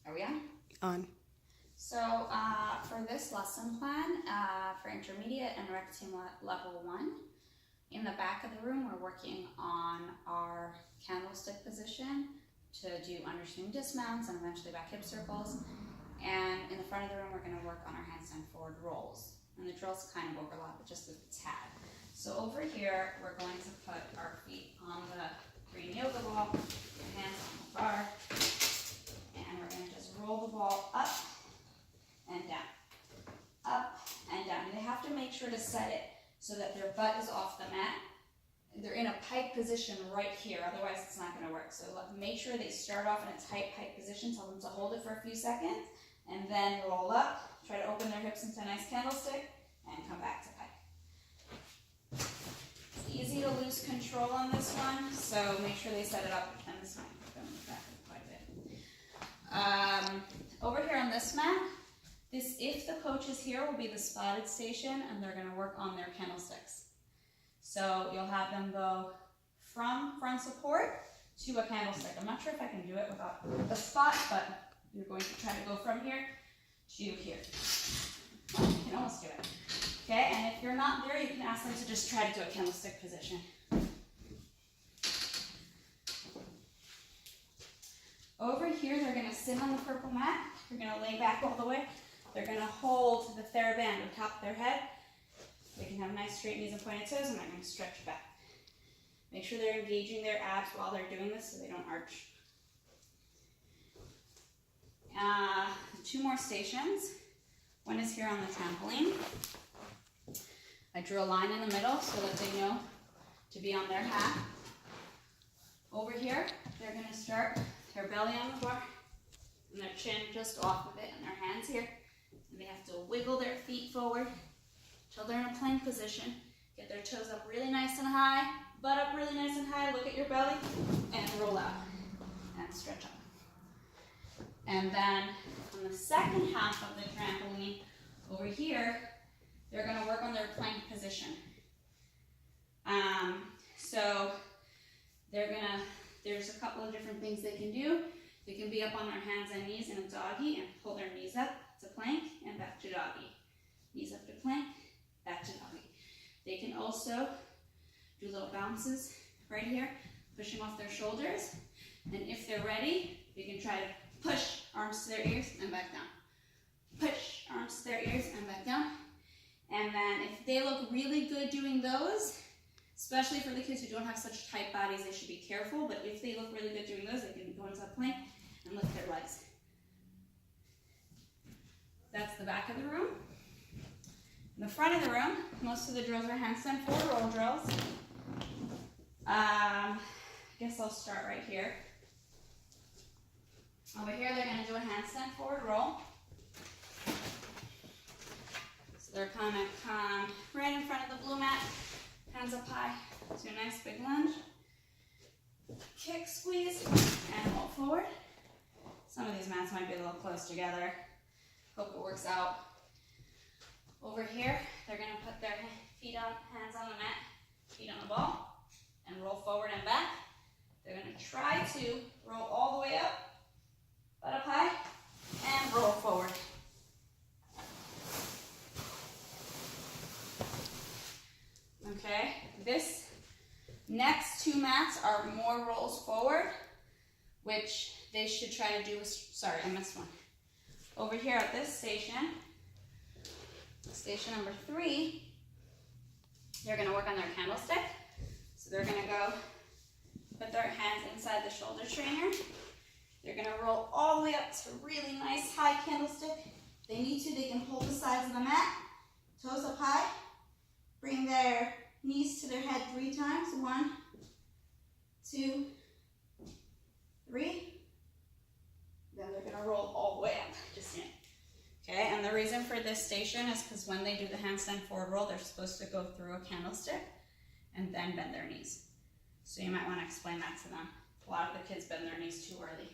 Are we on? On. So for this lesson plan, for intermediate and rec team level 1, in the back of the room we're working on our candlestick position to do underswing dismounts and eventually back hip circles. And in the front of the room we're going to work on our handstand forward rolls. And the drills kind of overlap, but just a tad. So over here we're going to put our feet on the green yoga ball, your hands on the bar, and we're going to just roll the ball up and down, up and down. And they have to make sure to set it so that their butt is off the mat. They're in a pike position right here, otherwise it's not going to work. So make sure they start off in a tight pike position. Tell them to hold it for a few seconds and then roll up. Try to open their hips into a nice candlestick and come back to pike. It's easy to lose control on this one, so make sure they set it up. And this might go in the back quite a bit. Over here on this mat, if the coach is here, will be the spotted station, and they're going to work on their candlesticks. So you'll have them go from front support to a candlestick. I'm not sure if I can do it without a spot, but you're going to try to go from here to here. Well, you can almost do it. Okay, and if you're not there, you can ask them to just try to do a candlestick position. Over here, they're going to sit on the purple mat. You're going to lay back all the way. They're going to hold the TheraBand on top of their head. They can have nice straight knees and pointed toes, and they're going to stretch back. Make sure they're engaging their abs while they're doing this so they don't arch. 2 more stations. One is here on the trampoline. I drew a line in the middle so that they know to be on their half. Over here, they're going to start their belly on the bar and their chin just off of it and their hands here. And they have to wiggle their feet forward till they're in a plank position. Get their toes up really nice and high, butt up really nice and high, look at your belly, and roll out and stretch up. And then on the second half of the trampoline, over here, they're going to work on their plank position. So there's a couple of different things they can do. They can be up on their hands and knees in a doggy and pull their knees up to plank and back to doggy. Knees up to plank, back to doggy. They can also do little bounces right here, pushing off their shoulders. And if they're ready, they can try to push arms to their ears and back down. Push arms to their ears and back down. And then if they look really good doing those, especially for the kids who don't have such tight bodies, they should be careful. But if they look really good doing those, they can go into a plank and lift their legs. That's the back of the room. In the front of the room, most of the drills are handstand forward roll drills. I guess I'll start right here. Over here, they're going to do a handstand forward roll. So they're going to come right in front of the blue mat, hands up high, do a nice big lunge, kick, squeeze, and roll forward. Some of these mats might be a little close together. Hope it works out. Over here, they're going to put their hands on the mat, feet on the ball, and roll forward and back. They're going to try to roll all the way up, butt up high, and roll forward. Okay, this next 2 mats are more rolls forward, which they should try to do. Sorry, I missed one. Over here at this station, station number 3, they're going to work on their candlestick. So they're going to go put their hands inside the shoulder strainer. They're going to roll all the way up to a really nice high candlestick. If they need to, they can hold the sides of the mat, toes up high, bring their knees to their head 3 times. 1, 2, 3. Then they're going to roll all the way up. Just in. Okay, and the reason for this station is because when they do the handstand forward roll, they're supposed to go through a candlestick and then bend their knees. So you might want to explain that to them. A lot of the kids bend their knees too early.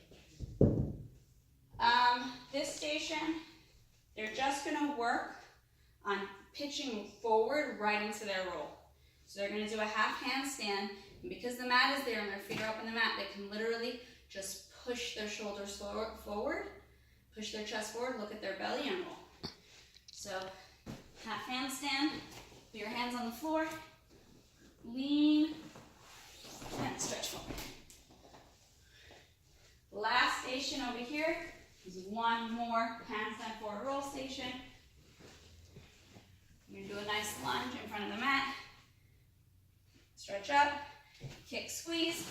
This station, they're just going to work on pitching forward right into their roll. So they're going to do a half handstand, and because the mat is there and their feet are up on the mat, they can literally just push their shoulders forward push their chest forward, look at their belly, and roll. So half handstand, put your hands on the floor, lean, and stretch forward. Last station over here is one more handstand forward roll station. You're gonna do a nice lunge in front of the mat. Stretch up, kick, squeeze,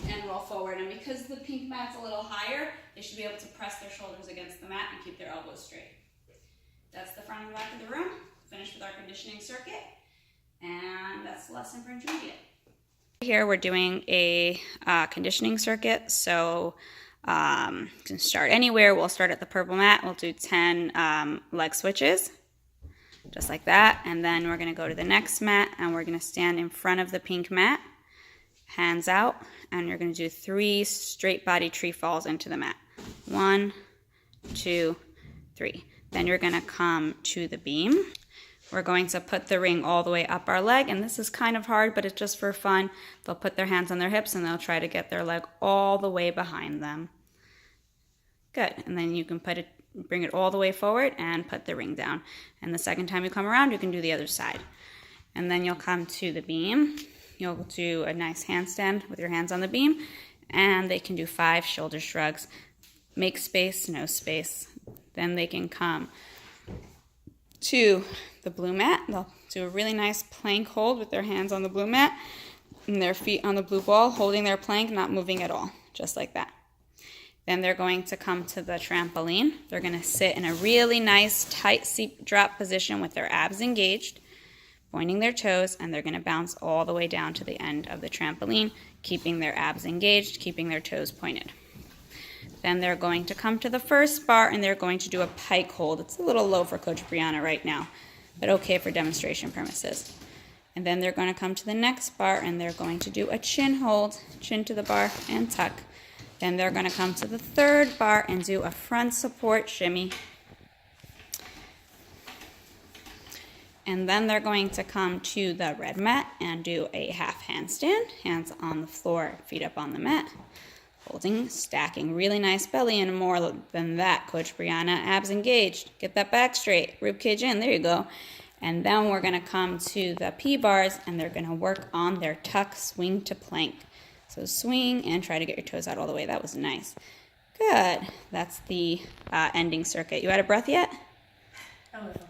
and roll forward. And because the pink mat's a little higher, they should be able to press their shoulders against the mat and keep their elbows straight. That's the front and back of the room. Finish with our conditioning circuit. And that's the lesson for intermediate. Here we're doing a conditioning circuit. So you can start anywhere. We'll start at the purple mat. We'll do 10 leg switches. Just like that. And then we're going to go to the next mat and we're going to stand in front of the pink mat, hands out, and you're going to do 3 straight body tree falls into the mat. 1, 2, 3. Then you're going to come to the beam. We're going to put the ring all the way up our leg, and this is kind of hard, but it's just for fun. They'll put their hands on their hips and they'll try to get their leg all the way behind them. Good. And then you can bring it all the way forward and put the ring down. And the second time you come around, you can do the other side. And then you'll come to the beam. You'll do a nice handstand with your hands on the beam, and they can do 5 shoulder shrugs. Make space, no space. Then they can come to the blue mat. They'll do a really nice plank hold with their hands on the blue mat and their feet on the blue ball, holding their plank, not moving at all, just like that. Then they're going to come to the trampoline. They're going to sit in a really nice tight seat drop position with their abs engaged, pointing their toes, and they're going to bounce all the way down to the end of the trampoline, keeping their abs engaged, keeping their toes pointed. Then they're going to come to the first bar and they're going to do a pike hold. It's a little low for Coach Brianna right now, but okay for demonstration purposes. And then they're going to come to the next bar and they're going to do a chin hold, chin to the bar and tuck. Then they're going to come to the third bar and do a front support shimmy. And then they're going to come to the red mat and do a half handstand, hands on the floor, feet up on the mat. Holding, stacking, really nice belly, and more than that, Coach Brianna. Abs engaged. Get that back straight. Rib cage in. There you go. And then we're going to come to the P-bars, and they're going to work on their tuck, swing to plank. So swing and try to get your toes out all the way. That was nice. Good. That's the ending circuit. You out of breath yet? A little.